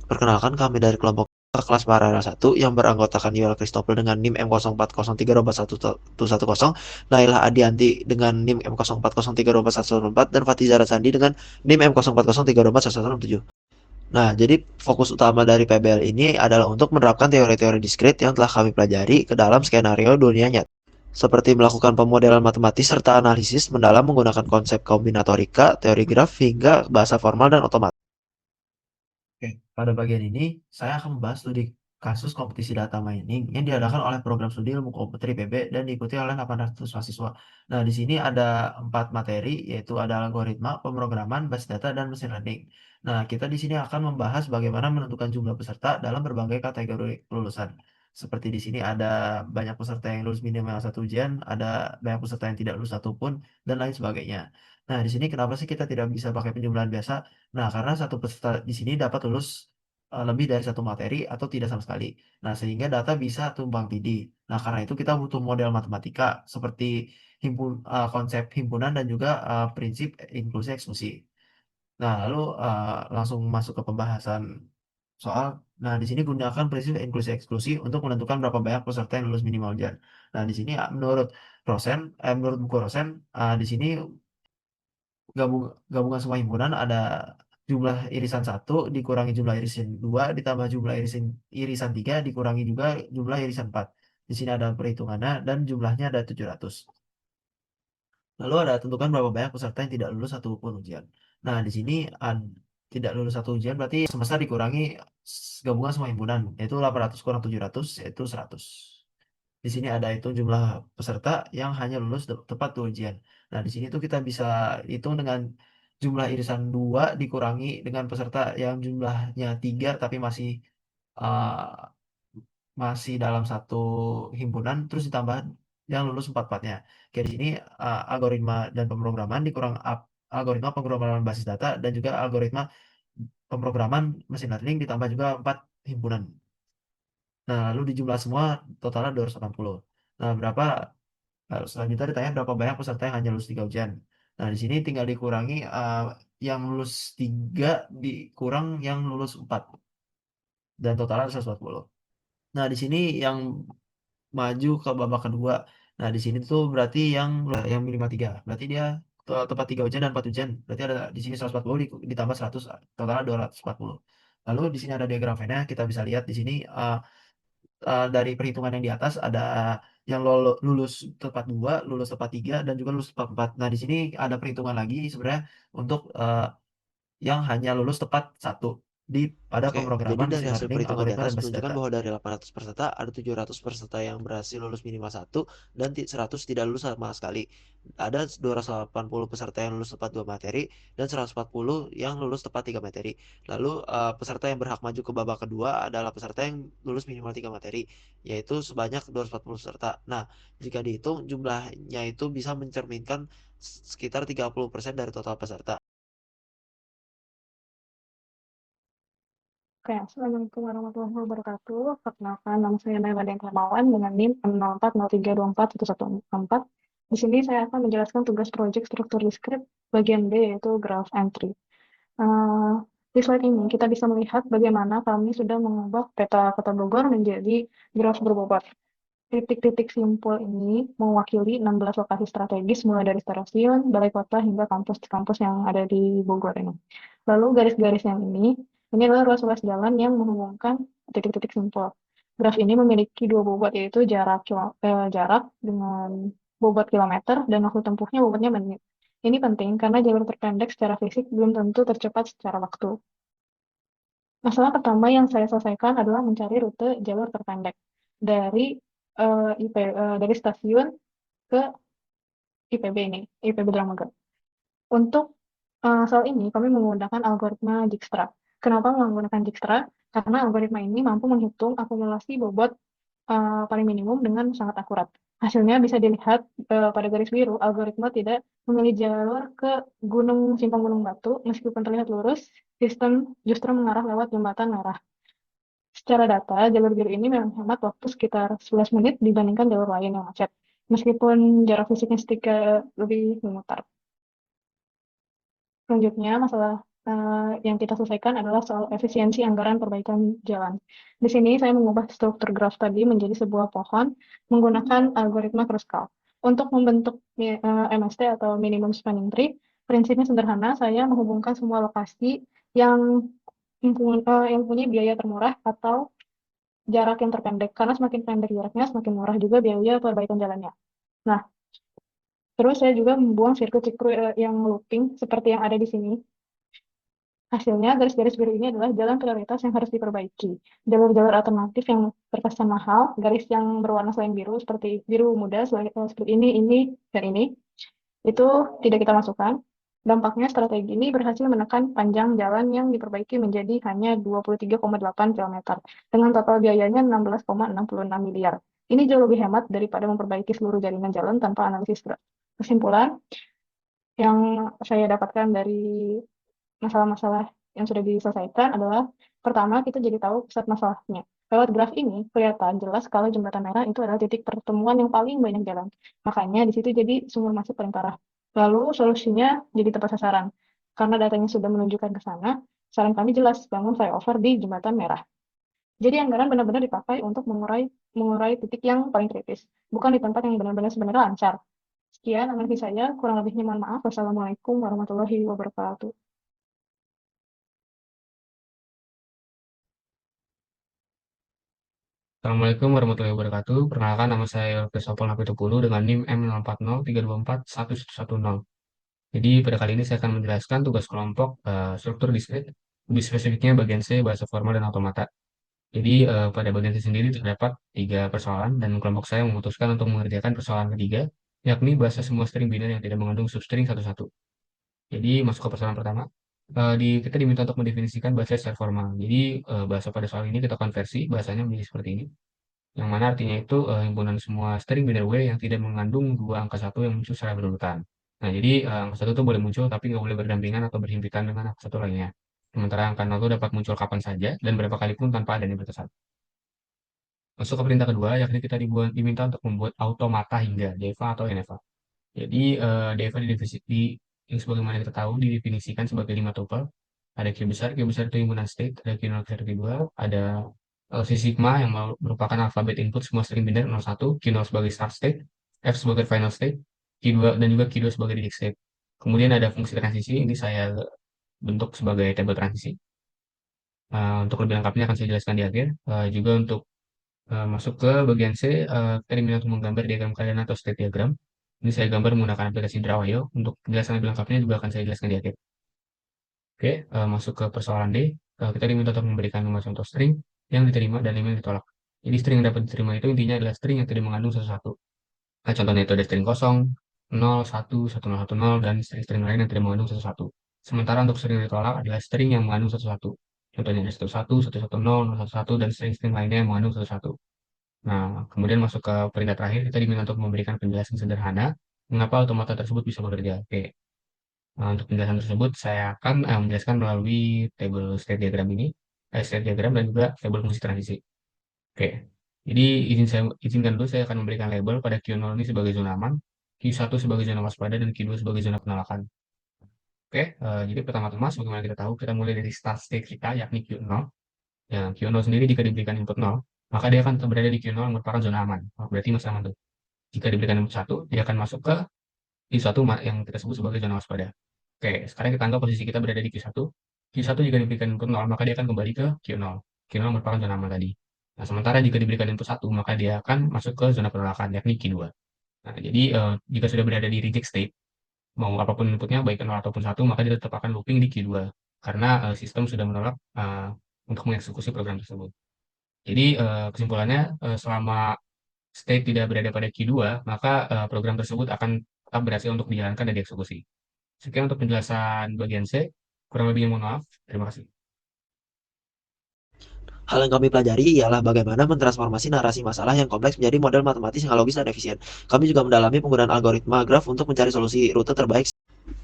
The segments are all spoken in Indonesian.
Perkenalkan, kami dari kelompok kelas paralel 1 yang beranggotakan Yuel Christopher dengan NIM M0403-11110, Nailah Adianti dengan NIM M0403-114, dan Fatizara Sandi dengan NIM M0403-117. Nah, jadi fokus utama dari PBL ini adalah untuk menerapkan teori-teori diskrit yang telah kami pelajari ke dalam skenario dunia nyata, seperti melakukan pemodelan matematis serta analisis mendalam menggunakan konsep kombinatorika, teori graf, hingga bahasa formal dan otomatis. Oke, pada bagian ini saya akan membahas studi kasus kompetisi data mining yang diadakan oleh program studi ilmu komputer IPB dan diikuti oleh 800 mahasiswa. Nah, di sini ada 4 materi, yaitu ada algoritma, pemrograman, basis data, dan mesin learning. Nah, kita di sini akan membahas bagaimana menentukan jumlah peserta dalam berbagai kategori kelulusan. Seperti di sini ada banyak peserta yang lulus minimal satu ujian, ada banyak peserta yang tidak lulus satupun, dan lain sebagainya. Nah, di sini kenapa sih kita tidak bisa pakai penjumlahan biasa? Nah, karena satu peserta di sini dapat lulus lebih dari satu materi atau tidak sama sekali. Nah, sehingga data bisa tumpang tindih. Nah, karena itu kita butuh model matematika seperti konsep himpunan dan juga prinsip inklusi eksklusi. Nah, lalu langsung masuk ke pembahasan soal. Nah, di sini gunakan prinsip inklusi eksklusi untuk menentukan berapa banyak peserta yang lulus minimal ujian. Nah, di sini menurut buku Rosen, di sini gabungan semua himpunan ada jumlah irisan satu dikurangi jumlah irisan 2 ditambah jumlah irisan 3 dikurangi juga jumlah irisan 4. Di sini ada perhitungannya dan jumlahnya ada 700. Lalu ada tentukan berapa banyak peserta yang tidak lulus satu pun ujian. Nah, di sini tidak lulus satu ujian berarti semesta dikurangi gabungan semua himpunan, yaitu 800 kurang 700 yaitu 100. Di sini ada itu jumlah peserta yang hanya lulus tepat 2 ujian. Nah, di sini tuh kita bisa hitung dengan jumlah irisan 2 dikurangi dengan peserta yang jumlahnya 3 tapi uh, masih dalam satu himpunan, terus ditambah yang lulus empat-empatnya. Kayak di sini algoritma dan pemrograman dikurang algoritma pemrograman basis data dan juga algoritma pemrograman mesin learning ditambah juga 4 himpunan. Nah, lalu dijumlah semua totalnya 280. Nah, selanjutnya ditanya berapa banyak peserta yang hanya lulus 3 ujian. Nah, di sini tinggal dikurangi yang lulus 3 dikurang yang lulus 4 dan totalnya 140. Nah, di sini yang maju ke babak kedua. Nah, di sini tuh berarti yang minimal 3. Berarti dia tepat 3 ujian dan 4 ujian. Berarti ada di sini 140 ditambah 100 totalnya 240. Lalu di sini ada diagram Venn-nya, kita bisa lihat di sini dari perhitungan yang di atas ada yang lulus tepat 2, lulus tepat 3, dan juga lulus tepat 4. Nah, di sini ada perhitungan lagi sebenarnya untuk yang hanya lulus tepat 1 pada Oke, jadi pemrograman, dari Oke. mesin hasil learning, perhitungan di algoritma, atas dan basis menunjukkan data. bahwa dari 800 peserta, ada 700 peserta yang berhasil lulus minimal 1 dan 100 tidak lulus sama sekali. Ada 280 peserta yang lulus tepat 2 materi dan 140 yang lulus tepat 3 materi. Lalu peserta yang berhak maju ke babak kedua adalah peserta yang lulus minimal 3 materi, yaitu sebanyak 240 peserta. Nah, jika dihitung jumlahnya itu bisa mencerminkan sekitar 30% dari total peserta. Oke, Assalamualaikum warahmatullahi wabarakatuh. Perkenalkan, nama saya Naila Dian Hermawan dengan NIM 0403241144. Di sini saya akan menjelaskan tugas proyek struktur diskrit bagian B, yaitu graph entry. Eh, di slide ini kita bisa melihat bagaimana kami sudah mengubah peta Kota Bogor menjadi graf berbobot. Titik-titik simpul ini mewakili 16 lokasi strategis mulai dari stasiun, balai kota, hingga kampus-kampus yang ada di Bogor ini. Lalu garis-garis yang ini adalah ruas-ruas jalan yang menghubungkan titik-titik simpul. Graf ini memiliki dua bobot, yaitu jarak dengan bobot kilometer dan waktu tempuhnya bobotnya menit. Ini penting karena jalur terpendek secara fisik belum tentu tercepat secara waktu. Masalah pertama yang saya selesaikan adalah mencari rute jalur terpendek dari dari stasiun ke IPB ini, IPB Dramaga. Untuk soal ini kami menggunakan algoritma Dijkstra. Kenapa menggunakan Dijkstra? Karena algoritma ini mampu menghitung akumulasi bobot paling minimum dengan sangat akurat. Hasilnya bisa dilihat pada garis biru, algoritma tidak memilih jalur ke simpang Gunung Batu, meskipun terlihat lurus, sistem justru mengarah lewat jembatan merah. Secara data, jalur biru ini menghemat waktu sekitar 11 menit dibandingkan jalur lain yang macet, meskipun jarak fisiknya sedikit lebih memutar. Selanjutnya, masalah yang kita selesaikan adalah soal efisiensi anggaran perbaikan jalan. Di sini saya mengubah struktur graf tadi menjadi sebuah pohon menggunakan algoritma Kruskal. Untuk membentuk MST atau minimum spending tree, prinsipnya sederhana, saya menghubungkan semua lokasi yang yang punya biaya termurah atau jarak yang terpendek, karena semakin pendek jaraknya, semakin murah juga biaya perbaikan jalannya. Nah, terus saya juga membuang sirkuit-sirkuit yang looping seperti yang ada di sini. Hasilnya, garis-garis biru ini adalah jalan prioritas yang harus diperbaiki. Jalur-jalur alternatif yang terkesan mahal, garis yang berwarna selain biru, seperti biru muda, seperti ini, dan ini, itu tidak kita masukkan. Dampaknya, strategi ini berhasil menekan panjang jalan yang diperbaiki menjadi hanya 23,8 km, dengan total biayanya 16,66 miliar. Ini jauh lebih hemat daripada memperbaiki seluruh jaringan jalan tanpa analisis berat. Kesimpulan yang saya dapatkan dari masalah-masalah yang sudah diselesaikan adalah, pertama, kita jadi tahu pusat masalahnya. Lewat graf ini, kelihatan jelas kalau jembatan merah itu adalah titik pertemuan yang paling banyak jalan. Makanya di situ jadi sumber masuk paling parah. Lalu solusinya jadi tepat sasaran. Karena datanya sudah menunjukkan ke sana, saran kami jelas, bangun flyover di jembatan merah. Jadi anggaran benar-benar dipakai untuk mengurai titik yang paling kritis, bukan di tempat yang benar-benar sebenarnya lancar. Sekian analisis saya, kurang lebihnya mohon maaf. Wassalamualaikum warahmatullahi wabarakatuh. Assalamualaikum warahmatullahi wabarakatuh. Perkenalkan, nama saya Christopher Napitupulu dengan NIM M0403241110. Jadi pada kali ini saya akan menjelaskan tugas kelompok struktur diskrit, lebih spesifiknya bagian C, bahasa formal dan automata. Jadi pada bagian C sendiri terdapat 3 persoalan dan kelompok saya memutuskan untuk mengerjakan persoalan ketiga, yakni bahasa semua string biner yang tidak mengandung substring satu-satu. Jadi masuk ke persoalan pertama. Kita diminta untuk mendefinisikan bahasa secara formal. Jadi bahasa pada soal ini kita konversi bahasanya menjadi seperti ini, yang mana artinya itu himpunan semua string biner W yang tidak mengandung dua angka satu yang muncul secara berurutan. Nah, jadi angka satu itu boleh muncul tapi nggak boleh berdampingan atau berhimpitan dengan angka satu lainnya. Sementara angka 0 itu dapat muncul kapan saja dan berapa kali pun tanpa adanya batasan. Masuk ke perintah kedua, yakni kita diminta untuk membuat automata hingga DEVA atau NEVA. Jadi DEVA yang sebagaimana kita tahu didefinisikan sebagai 5 tuple. Ada Q besar itu himpunan state, ada Q0, Q2, ada si sigma yang merupakan alfabet input semua string biner 01, Q0 sebagai start state, F sebagai final state, Q2 dan juga Q2 sebagai reject state. Kemudian ada fungsi transisi, ini saya bentuk sebagai tabel transisi. Untuk lebih lengkapnya akan saya jelaskan di akhir. Juga untuk masuk ke bagian C, kita diminta untuk menggambar diagram keadaan atau state diagram. Ini saya gambar menggunakan aplikasi Draw.io. Untuk penjelasan lebih lengkapnya juga akan saya jelaskan di akhir. Oke, masuk ke persoalan D. Kita diminta untuk memberikan 5 contoh string yang diterima dan 5 yang ditolak. Jadi string yang dapat diterima itu intinya adalah string yang tidak mengandung satu-satu. Nah, contohnya itu ada string kosong, 0, 1, 1010, dan string-string lain yang tidak mengandung satu-satu. Sementara untuk string yang ditolak adalah string yang mengandung satu-satu. Contohnya ada 11, 110, 011, dan string-string lainnya yang mengandung satu-satu. Nah, kemudian masuk ke perintah terakhir, kita diminta untuk memberikan penjelasan sederhana mengapa automata tersebut bisa bekerja. Oke. Nah, untuk penjelasan tersebut, saya akan menjelaskan melalui tabel state diagram ini, state diagram dan juga tabel fungsi transisi. Oke, jadi izinkan dulu saya akan memberikan label pada Q0 ini sebagai zona aman, Q1 sebagai zona waspada, dan Q2 sebagai zona penolakan. Oke, jadi pertama-tama sebagaimana kita tahu, kita mulai dari start state kita, yakni Q0. Ya, Q0 sendiri jika diberikan input 0, maka dia akan berada di Q0 yang merupakan zona aman. Berarti masih aman tuh. Jika diberikan input 1, dia akan masuk ke Q1 yang kita sebut sebagai zona waspada. Oke, sekarang kita anggap posisi kita berada di Q1. Q1 jika diberikan input 0, maka dia akan kembali ke Q0. Q0 merupakan zona aman tadi. Nah, sementara jika diberikan input 1, maka dia akan masuk ke zona penolakan, yakni Q2. Nah, jadi jika sudah berada di reject state, mau apapun inputnya, baik 0 ataupun 1, maka dia tetap akan looping di Q2. Karena sistem sudah menolak untuk mengeksekusi program tersebut. Jadi kesimpulannya, selama state tidak berada pada Q2, maka program tersebut akan tetap berhasil untuk dijalankan dan dieksekusi. Sekian untuk penjelasan bagian C. Kurang lebihnya mohon maaf. Terima kasih. Hal yang kami pelajari ialah bagaimana mentransformasi narasi masalah yang kompleks menjadi model matematis yang logis dan efisien. Kami juga mendalami penggunaan algoritma graf untuk mencari solusi rute terbaik.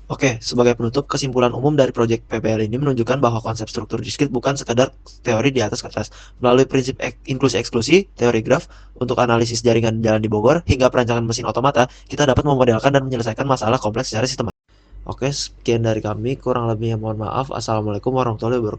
Oke, sebagai penutup, kesimpulan umum dari proyek PPL ini menunjukkan bahwa konsep struktur diskrit bukan sekadar teori di atas kertas. Melalui prinsip inklusi-eksklusi, teori graf, untuk analisis jaringan jalan di Bogor, hingga perancangan mesin otomata, kita dapat memodelkan dan menyelesaikan masalah kompleks secara sistematis. Oke, sekian dari kami. Kurang lebihnya mohon maaf. Assalamualaikum warahmatullahi wabarakatuh.